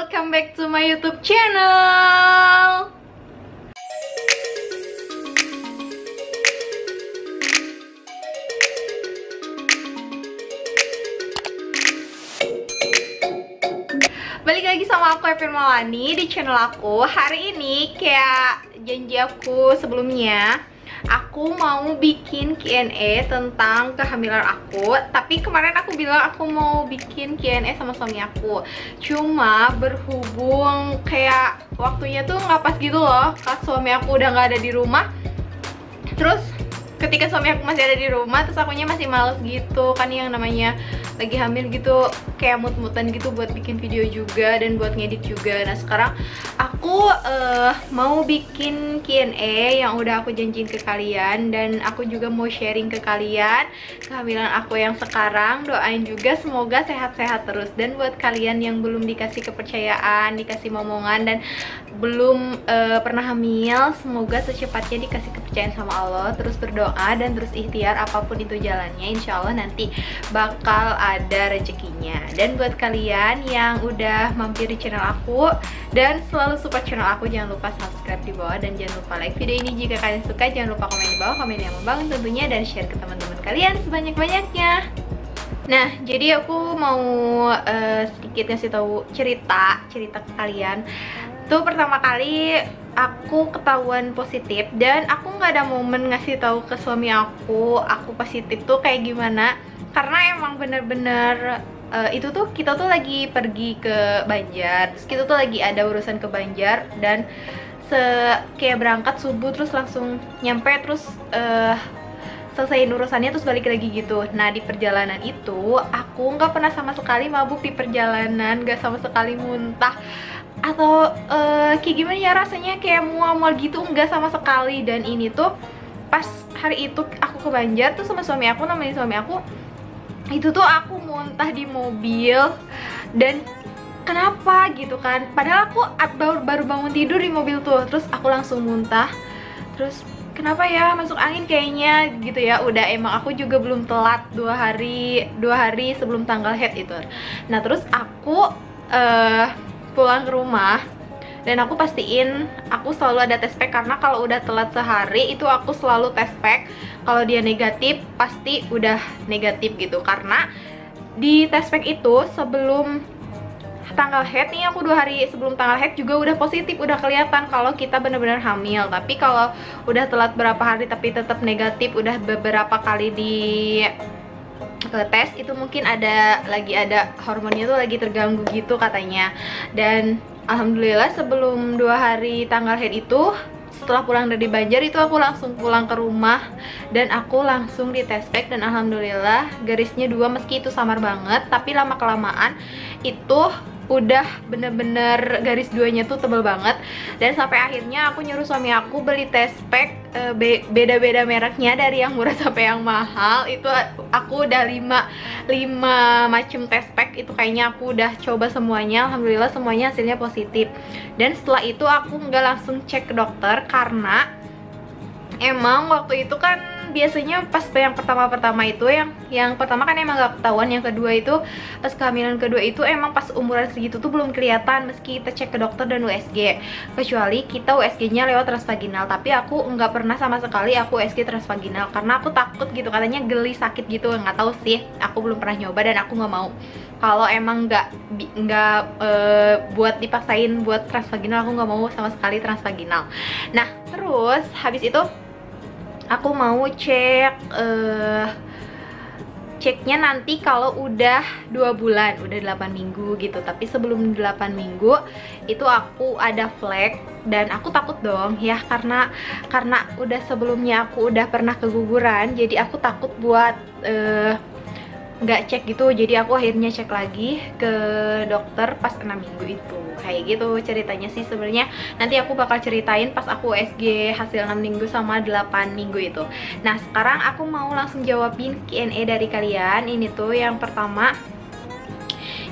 welcome back to my YouTube channel. Balik lagi sama aku Evin Maulani di channel aku. Hari ini kayak janji aku sebelumnya, aku mau bikin Q&A tentang kehamilan aku. Tapi kemarin aku bilang aku mau bikin Q&A sama suami aku. Cuma berhubung kayak waktunya tuh nggak pas gitu loh, pas suami aku udah nggak ada di rumah. Terus ketika suami aku masih ada di rumah, terus akunya masih males gitu kan, yang namanya lagi hamil gitu, kayak mut-mutan gitu buat bikin video juga dan buat ngedit juga. Nah sekarang aku mau bikin Q&A yang udah aku janjiin ke kalian, dan aku juga mau sharing ke kalian kehamilan aku yang sekarang. Doain juga semoga sehat-sehat terus. Dan buat kalian yang belum dikasih kepercayaan, dikasih momongan, dan belum pernah hamil, semoga secepatnya dikasih kepercayaan sama Allah. Terus berdoa dan terus ikhtiar apapun itu jalannya, insya Allah nanti bakal ada rezekinya. Dan buat kalian yang udah mampir di channel aku dan selalu support channel aku, jangan lupa subscribe di bawah dan jangan lupa like video ini. Jika kalian suka, jangan lupa komen di bawah, komen yang membangun tentunya, dan share ke teman-teman kalian sebanyak-banyaknya. Nah, jadi aku mau sedikit ngasih tahu cerita ke kalian. Tuh pertama kali aku ketahuan positif, dan aku nggak ada momen ngasih tahu ke suami aku positif tuh kayak gimana, karena emang bener-bener itu tuh kita tuh lagi pergi ke Banjar, terus kita tuh lagi ada urusan ke Banjar, dan kayak berangkat subuh terus langsung nyampe, terus selesaiin urusannya terus balik lagi gitu. Nah di perjalanan itu aku nggak pernah sama sekali mabuk di perjalanan, nggak sama sekali muntah atau kayak gimana ya rasanya, kayak mual-mual gitu, nggak sama sekali. Dan ini tuh pas hari itu aku ke Banjar tuh sama suami aku, nemenin suami aku, itu tuh aku muntah di mobil. Dan kenapa gitu kan, padahal aku baru bangun tidur di mobil tuh, terus aku langsung muntah. Terus kenapa ya, masuk angin kayaknya gitu ya. Udah emang aku juga belum telat, dua hari sebelum tanggal head itu. Nah terus aku pulang ke rumah, dan aku pastiin aku selalu ada test pack, karena kalau udah telat sehari itu aku selalu test pack. Kalau dia negatif pasti udah negatif gitu, karena di test pack itu sebelum tanggal head nih, aku 2 hari sebelum tanggal head juga udah positif, udah kelihatan kalau kita benar-benar hamil. Tapi kalau udah telat berapa hari tapi tetap negatif, udah beberapa kali di tes itu mungkin lagi ada hormonnya tuh lagi terganggu gitu katanya. Dan alhamdulillah sebelum 2 hari tanggal head itu, setelah pulang dari Banjar itu aku langsung pulang ke rumah dan aku langsung di test pack, dan alhamdulillah garisnya 2, meski itu samar banget, tapi lama kelamaan itu udah bener-bener garis 2-nya tuh tebel banget. Dan sampai akhirnya aku nyuruh suami aku beli test pack beda-beda mereknya, dari yang murah sampai yang mahal. Itu aku udah 5 macam test pack itu, kayaknya aku udah coba semuanya. Alhamdulillah semuanya hasilnya positif. Dan setelah itu aku nggak langsung cek ke dokter, karena emang waktu itu kan biasanya pas yang pertama itu, yang pertama kan emang gak ketahuan, yang kedua itu pas kehamilan kedua itu emang pas umuran segitu tuh belum kelihatan meski kita cek ke dokter dan USG, kecuali kita USG-nya lewat transvaginal. Tapi aku nggak pernah sama sekali aku USG transvaginal, karena aku takut gitu, katanya geli sakit gitu, nggak tahu sih, aku belum pernah nyoba dan aku nggak mau. Kalau emang nggak buat dipaksain buat transvaginal, aku nggak mau sama sekali transvaginal. Nah terus habis itu aku mau ceknya nanti kalau udah 2 bulan, udah 8 minggu gitu. Tapi sebelum 8 minggu itu aku ada flek, dan aku takut dong ya, karena udah sebelumnya aku udah pernah keguguran, jadi aku takut buat nggak cek gitu. Jadi aku akhirnya cek lagi ke dokter pas 6 minggu itu. Kayak gitu ceritanya sih sebenarnya. Nanti aku bakal ceritain pas aku USG hasil 6 minggu sama 8 minggu itu. Nah sekarang aku mau langsung jawabin Q&A dari kalian. Ini tuh yang pertama,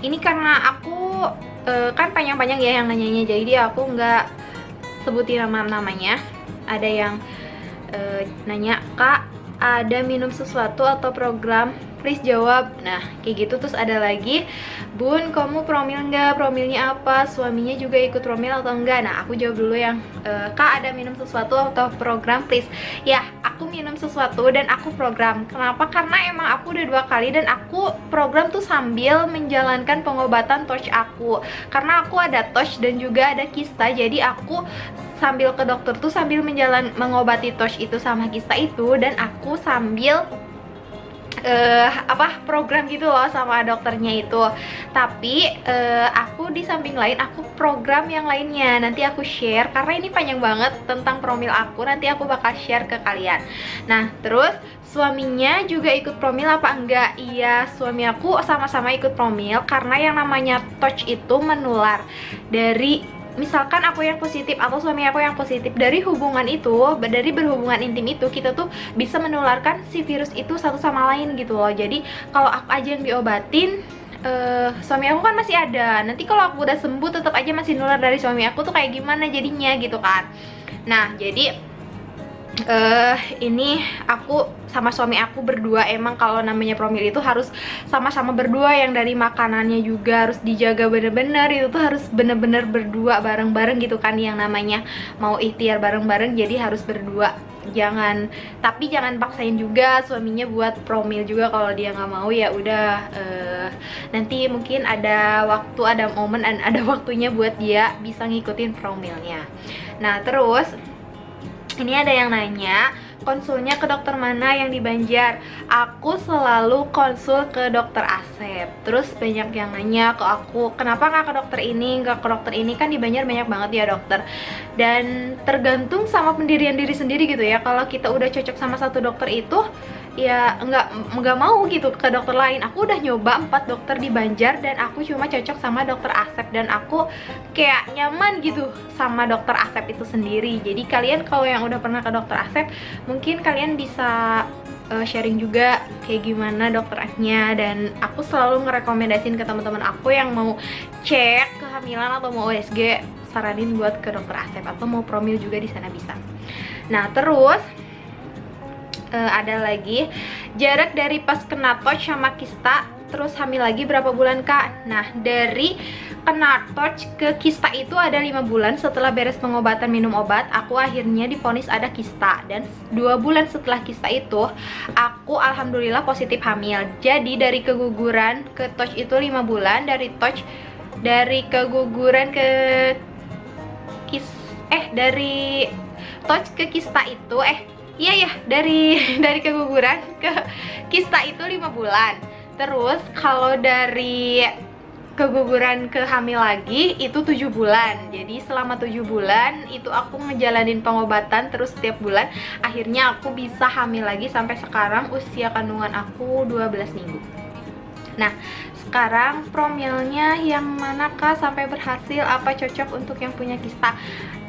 ini karena aku kan panjang-panjang ya yang nanyanya, jadi aku nggak sebutin namanya. Ada yang nanya, Kak, ada minum sesuatu atau program please jawab. Nah kayak gitu. Terus ada lagi, Bun kamu promil nggak, promilnya apa, suaminya juga ikut promil atau enggak. Nah aku jawab dulu yang Kak ada minum sesuatu atau program please. Ya aku minum sesuatu dan aku program. Kenapa? Karena emang aku udah 2 kali dan aku program tuh sambil menjalankan pengobatan TORCH aku. Karena aku ada TORCH dan juga ada kista, jadi aku sambil ke dokter tuh sambil mengobati TORCH itu sama kista itu, dan aku sambil program gitu loh sama dokternya itu. Tapi aku di samping lain aku program yang lainnya, nanti aku share karena ini panjang banget tentang promil aku, nanti aku bakal share ke kalian. Nah terus suaminya juga ikut promil apa enggak? Iya, suami aku sama-sama ikut promil karena yang namanya TORCH itu menular dari, misalkan aku yang positif atau suami aku yang positif, dari hubungan itu, dari berhubungan intim itu, kita tuh bisa menularkan si virus itu satu sama lain gitu loh. Jadi kalau aku aja yang diobatin, suami aku kan masih ada, nanti kalau aku udah sembuh tetap aja masih nular dari suami aku tuh kayak gimana jadinya gitu kan. Nah jadi ini aku sama suami aku berdua, emang kalau namanya promil itu harus sama-sama berdua, yang dari makanannya juga harus dijaga bener-bener, itu tuh harus bener-bener berdua bareng-bareng gitu kan, yang namanya mau ikhtiar bareng-bareng jadi harus berdua. Tapi jangan paksain juga suaminya buat promil juga, kalau dia nggak mau ya udah, nanti mungkin ada waktu, ada momen, dan ada waktunya buat dia bisa ngikutin promilnya. Nah terus ini ada yang nanya, konsulnya ke dokter mana yang di Banjar? Aku selalu konsul ke dokter Asep. Terus banyak yang nanya ke aku, kenapa nggak ke dokter ini, nggak ke dokter ini? Kan di Banjar banyak banget ya dokter. Dan tergantung sama pendirian diri sendiri gitu ya. Kalau kita udah cocok sama satu dokter itu, ya nggak mau gitu ke dokter lain. Aku udah nyoba 4 dokter di Banjar dan aku cuma cocok sama dokter Asep, dan aku kayak nyaman gitu sama dokter Asep itu sendiri. Jadi kalian kalau yang udah pernah ke dokter Asep, mungkin kalian bisa sharing juga kayak gimana dokternya. Dan aku selalu ngerekomendasiin ke teman-teman aku yang mau cek kehamilan atau mau USG, saranin buat ke dokter Asep, atau mau promil juga di sana bisa. Nah terus ada lagi, jarak dari pas kena TORCH sama kista terus hamil lagi berapa bulan kak? Nah dari kena TORCH ke kista itu ada 5 bulan. Setelah beres pengobatan minum obat, aku akhirnya divonis ada kista, dan 2 bulan setelah kista itu aku alhamdulillah positif hamil. Jadi dari keguguran ke TORCH itu 5 bulan, dari keguguran ke dari TORCH ke kista itu dari keguguran ke kista itu 5 bulan. Terus kalau dari keguguran ke hamil lagi itu 7 bulan. Jadi selama 7 bulan itu aku ngejalanin pengobatan terus setiap bulan. Akhirnya aku bisa hamil lagi sampai sekarang usia kandungan aku 12 minggu. Nah sekarang promilnya yang mana kak sampai berhasil, apa cocok untuk yang punya kista?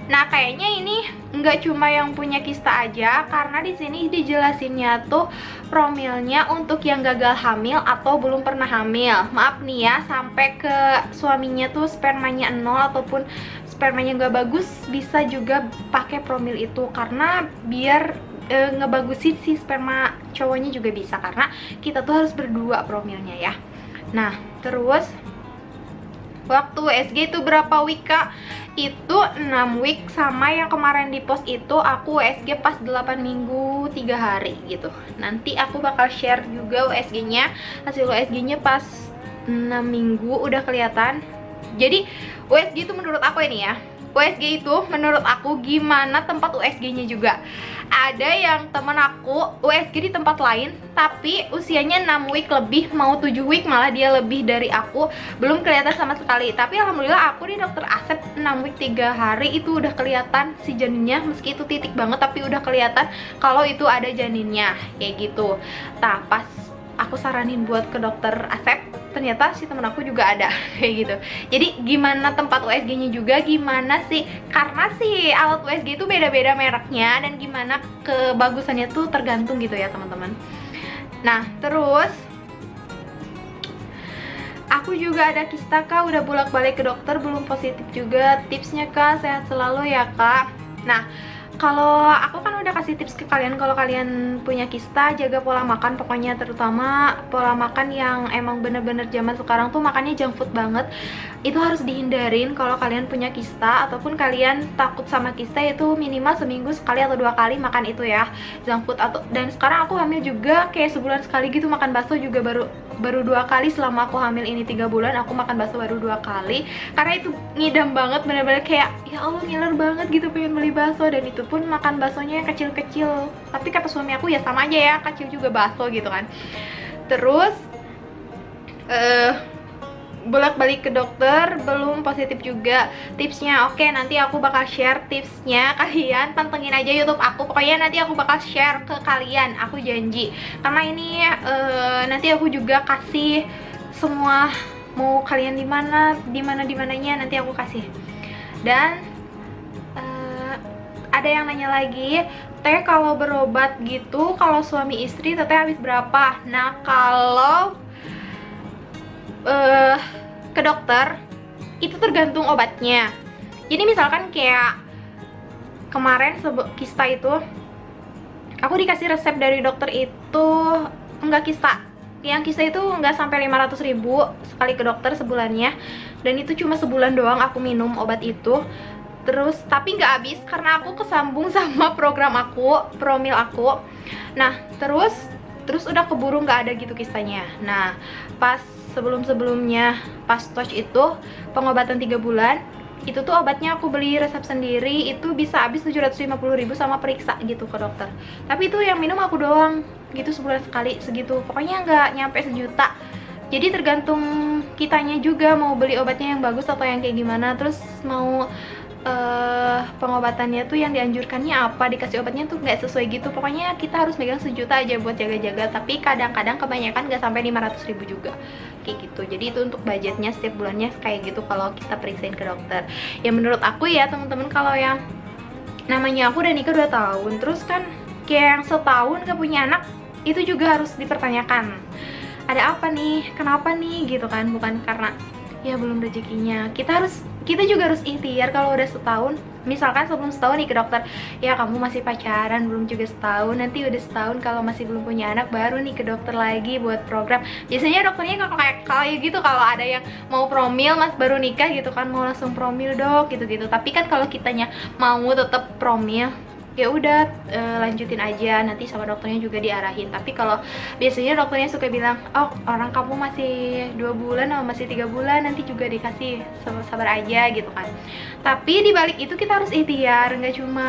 Nah kayaknya ini nggak cuma yang punya kista aja, karena di sini dijelasinnya tuh promilnya untuk yang gagal hamil atau belum pernah hamil. Maaf nih ya, sampai ke suaminya tuh spermanya 0 ataupun spermanya nggak bagus bisa juga pakai promil itu, karena biar ngebagusin si sperma cowoknya juga bisa, karena kita tuh harus berdua promilnya ya. Nah terus waktu USG itu berapa week kak? Itu 6 week, sama yang kemarin di post itu aku USG pas 8 minggu 3 hari gitu. Nanti aku bakal share juga USG nya, hasil USG nya pas 6 minggu udah kelihatan. Jadi USG itu menurut aku ini ya, USG itu menurut aku gimana tempat USG-nya juga. Ada yang temen aku USG di tempat lain tapi usianya 6 week lebih, mau 7 week malah dia lebih dari aku, belum kelihatan sama sekali. Tapi alhamdulillah aku di dokter Asep 6 week 3 hari itu udah kelihatan si janinnya, meski itu titik banget tapi udah kelihatan kalau itu ada janinnya kayak gitu. Nah pas aku saranin buat ke dokter Asep, ternyata si temen aku juga ada kayak gitu. Jadi gimana tempat USG-nya juga, gimana sih, karena si alat USG itu beda-beda mereknya, dan gimana kebagusannya tuh tergantung gitu ya teman-teman. Nah terus aku juga ada kista kak, udah bolak-balik ke dokter belum positif juga, tipsnya kak, sehat selalu ya kak. Nah Kalau aku kan udah kasih tips ke kalian, kalau kalian punya kista, jaga pola makan pokoknya, terutama pola makan yang emang bener-bener zaman sekarang tuh makannya junk food banget. Itu harus dihindarin kalau kalian punya kista, ataupun kalian takut sama kista, itu minimal seminggu sekali atau 2 kali makan itu ya, junk food. Dan sekarang aku hamil juga kayak sebulan sekali gitu makan bakso, juga baru 2 kali selama aku hamil ini 3 bulan, aku makan bakso baru 2 kali. Karena itu ngidam banget, bener-bener kayak ya Allah ngiler banget gitu pengen beli bakso. Dan itu pun makan baksonya yang kecil-kecil, tapi kata suami aku ya sama aja ya, kecil juga bakso gitu kan. Terus bolak-balik ke dokter belum positif juga tipsnya. Oke, nanti aku bakal share tipsnya, kalian pantengin aja YouTube aku, pokoknya nanti aku bakal share ke kalian, aku janji. Karena ini nanti aku juga kasih semua, mau kalian dimananya nanti aku kasih. Dan ada yang nanya lagi, Teh kalau berobat gitu, kalau suami istri Teteh habis berapa? Nah, kalau ke dokter itu tergantung obatnya. Jadi misalkan kayak kemarin kista itu, aku dikasih resep dari dokter itu enggak kista. Yang kista itu enggak sampai 500.000 sekali ke dokter sebulannya. Dan itu cuma sebulan doang aku minum obat itu. Terus tapi nggak habis karena aku kesambung sama program aku, promil aku. Nah terus udah keburu nggak ada gitu kistanya. Nah pas sebelumnya pas touch itu pengobatan 3 bulan itu tuh obatnya aku beli resep sendiri, itu bisa habis 750.000 sama periksa gitu ke dokter. Tapi itu yang minum aku doang gitu, sebulan sekali segitu, pokoknya nggak nyampe 1 juta. Jadi tergantung kitanya juga mau beli obatnya yang bagus atau yang kayak gimana. Terus mau pengobatannya tuh yang dianjurkannya apa, dikasih obatnya tuh nggak sesuai gitu. Pokoknya kita harus megang 1 juta aja buat jaga-jaga, tapi kadang-kadang kebanyakan nggak sampai 500.000 juga kayak gitu. Jadi itu untuk budgetnya setiap bulannya kayak gitu kalau kita periksain ke dokter. Ya menurut aku ya teman-teman, kalau yang namanya aku udah nikah 2 tahun terus kan kayak yang setahun gak punya anak, itu juga harus dipertanyakan ada apa nih, kenapa nih gitu kan. Bukan karena ya belum rezekinya, kita juga harus ikhtiar. Kalau udah setahun, misalkan sebelum setahun nih ke dokter, ya kamu masih pacaran belum juga setahun, nanti udah setahun kalau masih belum punya anak baru nih ke dokter lagi buat program. Biasanya dokternya kayak gitu, kalau ada yang mau promil mas baru nikah gitu kan, mau langsung promil dok gitu-gitu. Tapi kan kalau kitanya mau tetap promil, ya udah lanjutin aja, nanti sama dokternya juga diarahin. Tapi kalau biasanya dokternya suka bilang, oh orang kamu masih 2 bulan atau masih 3 bulan, nanti juga dikasih, sabar aja gitu kan. Tapi dibalik itu kita harus ikhtiar, nggak cuma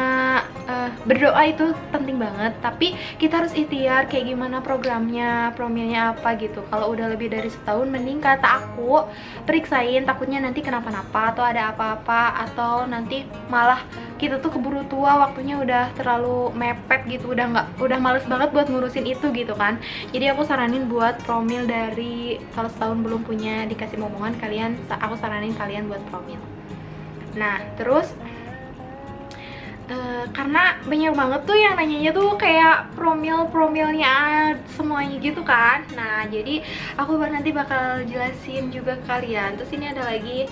berdoa, itu penting banget, tapi kita harus ikhtiar kayak gimana programnya, promilnya apa gitu. Kalau udah lebih dari setahun, mending kata aku periksain, takutnya nanti kenapa-napa atau ada apa-apa, atau nanti malah kita tuh keburu tua, waktunya udah terlalu mepet gitu, udah males banget buat ngurusin itu gitu kan. Jadi aku saranin buat promil dari, kalau setahun belum punya dikasih momongan, aku saranin kalian buat promil. Nah terus karena banyak banget tuh yang nanyanya tuh kayak promilnya semuanya gitu kan. Nah jadi aku nanti bakal jelasin juga ke kalian. Terus ini ada lagi,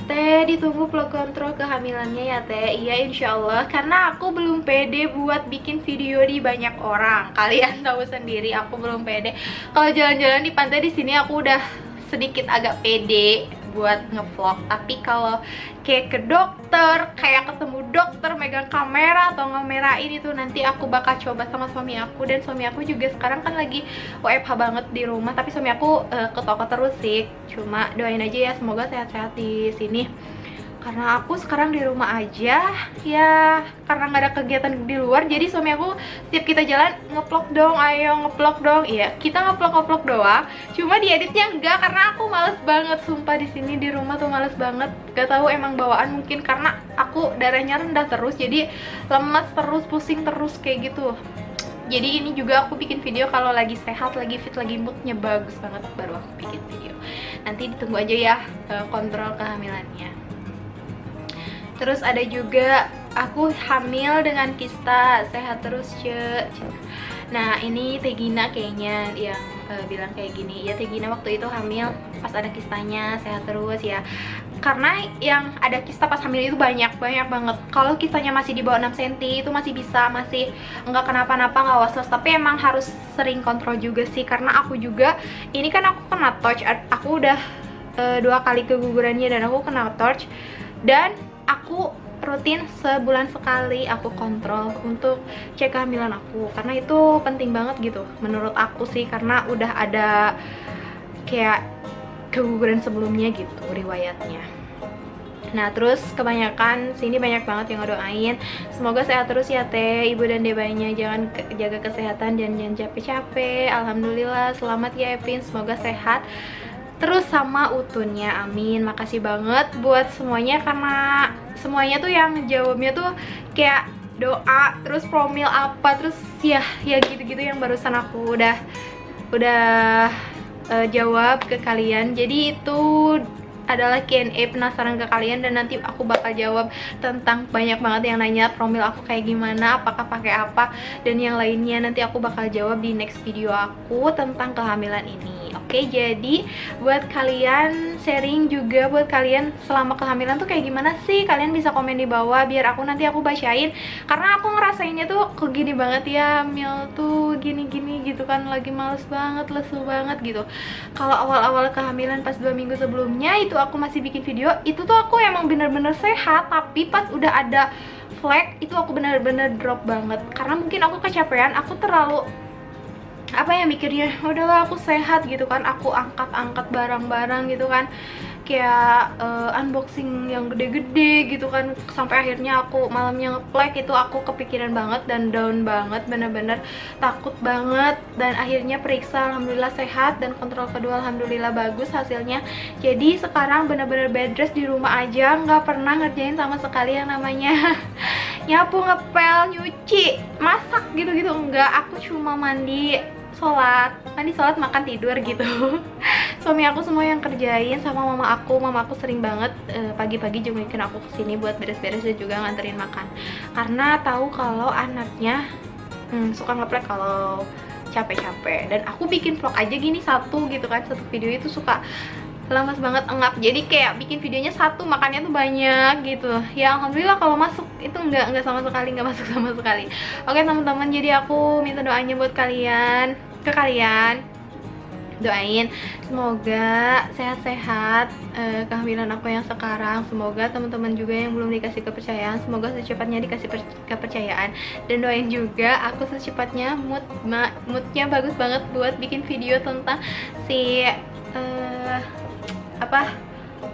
Teh ditunggu vlog kontrol kehamilannya ya Teh. Iya insyaallah, karena aku belum pede buat bikin video di banyak orang. Kalian tahu sendiri aku belum pede. Kalau jalan-jalan di pantai di sini aku udah sedikit agak pede buat ngevlog, tapi kalau kayak ke dokter, kayak ketemu dokter, megang kamera atau ngamerain, itu nanti aku bakal coba sama suami aku. Dan suami aku juga sekarang kan lagi WFH banget di rumah, tapi suami aku ke toko terus sih. Cuma doain aja ya, semoga sehat-sehat di sini. Karena aku sekarang di rumah aja ya, karena nggak ada kegiatan di luar. Jadi suami aku setiap kita jalan, ngevlog dong, ayo ngevlog dong. Iya, kita ngevlog doang, cuma dieditnya enggak, karena aku males banget sumpah. Di sini di rumah tuh males banget. Gak tahu emang bawaan, mungkin karena aku darahnya rendah terus, jadi lemas terus, pusing terus kayak gitu. Jadi ini juga aku bikin video kalau lagi sehat, lagi fit, lagi moodnya bagus banget, baru aku bikin video. Nanti ditunggu aja ya kontrol kehamilannya. Terus ada juga, aku hamil dengan kista, sehat terus ce. Nah ini Tegina kayaknya yang bilang kayak gini. Ya Tegina waktu itu hamil pas ada kistanya, sehat terus ya. karena yang ada kista pas hamil itu banyak banget. Kalau kistanya masih di bawah 6 cm itu masih bisa, masih nggak kenapa-napa, nggak was-was. Tapi emang harus sering kontrol juga sih, karena aku juga ini kan aku kena torch, aku udah 2 kali kegugurannya dan aku kena torch, dan aku rutin sebulan sekali aku kontrol untuk cek kehamilan aku, karena itu penting banget gitu menurut aku sih, karena udah ada kayak keguguran sebelumnya gitu riwayatnya. Nah terus kebanyakan sini banyak banget yang ngedoain semoga sehat terus ya teh, ibu dan debaynya, jangan jaga kesehatan dan jangan capek-capek. Alhamdulillah selamat ya Evin, semoga sehat terus sama utunnya, amin. Makasih banget buat semuanya, karena semuanya tuh yang jawabnya tuh kayak doa terus promil apa terus ya gitu-gitu yang barusan aku udah jawab ke kalian. Jadi itu adalah Q&A penasaran ke kalian, dan nanti aku bakal jawab tentang banyak banget yang nanya promil aku kayak gimana, apakah pakai apa, dan yang lainnya nanti aku bakal jawab di next video aku tentang kehamilan ini. Oke, jadi buat kalian sharing juga, buat kalian selama kehamilan tuh kayak gimana sih, kalian bisa komen di bawah biar nanti aku bacain, karena aku ngerasainnya tuh kok gini banget ya, Mil tuh gini-gini gitu kan, lagi males banget, lesu banget gitu. Kalau awal-awal kehamilan pas 2 minggu sebelumnya itu aku masih bikin video, itu tuh aku emang bener-bener sehat, tapi pas udah ada flag itu aku bener-bener drop banget, karena mungkin aku kecapean, aku terlalu apa ya mikirnya, udahlah aku sehat gitu kan, aku angkat-angkat barang-barang gitu kan, kayak unboxing yang gede-gede gitu kan, sampai akhirnya aku malamnya nge-flag, itu aku kepikiran banget dan down banget, bener-bener takut banget, dan akhirnya periksa alhamdulillah sehat, dan kontrol kedua alhamdulillah bagus hasilnya. Jadi sekarang bener-bener bed rest di rumah aja, nggak pernah ngerjain sama sekali yang namanya nyapu, ngepel, nyuci, masak gitu-gitu, enggak. Aku cuma mandi, sholat, makan, tidur gitu. Suami aku semua yang kerjain, sama mama aku sering banget pagi-pagi jengukin aku kesini buat beres-beres dan juga nganterin makan, karena tahu kalau anaknya suka ngeplek kalau capek-capek. Dan aku bikin vlog aja gini satu gitu kan, satu video itu suka lemas banget, engap. Jadi kayak bikin videonya satu, makannya tuh banyak gitu. Ya alhamdulillah kalau masuk itu nggak sama sekali, nggak masuk sama sekali. Oke teman-teman, jadi aku minta doanya buat kalian, doain semoga sehat-sehat kehamilan aku yang sekarang. Semoga teman-teman juga yang belum dikasih kepercayaan, semoga secepatnya dikasih kepercayaan. Dan doain juga aku secepatnya moodnya bagus banget buat bikin video tentang si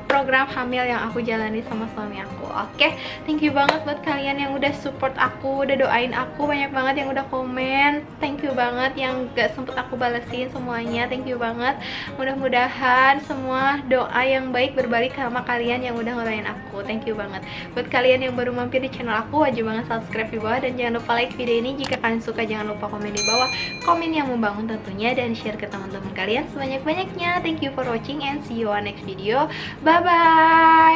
program hamil yang aku jalani sama suami aku. Oke, thank you banget buat kalian yang udah support aku, udah doain aku, banyak banget yang udah komen, thank you banget. Yang gak sempet aku balesin semuanya, thank you banget. Mudah-mudahan semua doa yang baik berbalik sama kalian yang udah ngedoain aku, thank you banget. Buat kalian yang baru mampir di channel aku, wajib banget subscribe di bawah, dan jangan lupa like video ini. Jika kalian suka, jangan lupa komen di bawah, komen yang membangun tentunya, dan share ke teman-teman kalian sebanyak-banyaknya. Thank you for watching and see you on next video. Bye bye.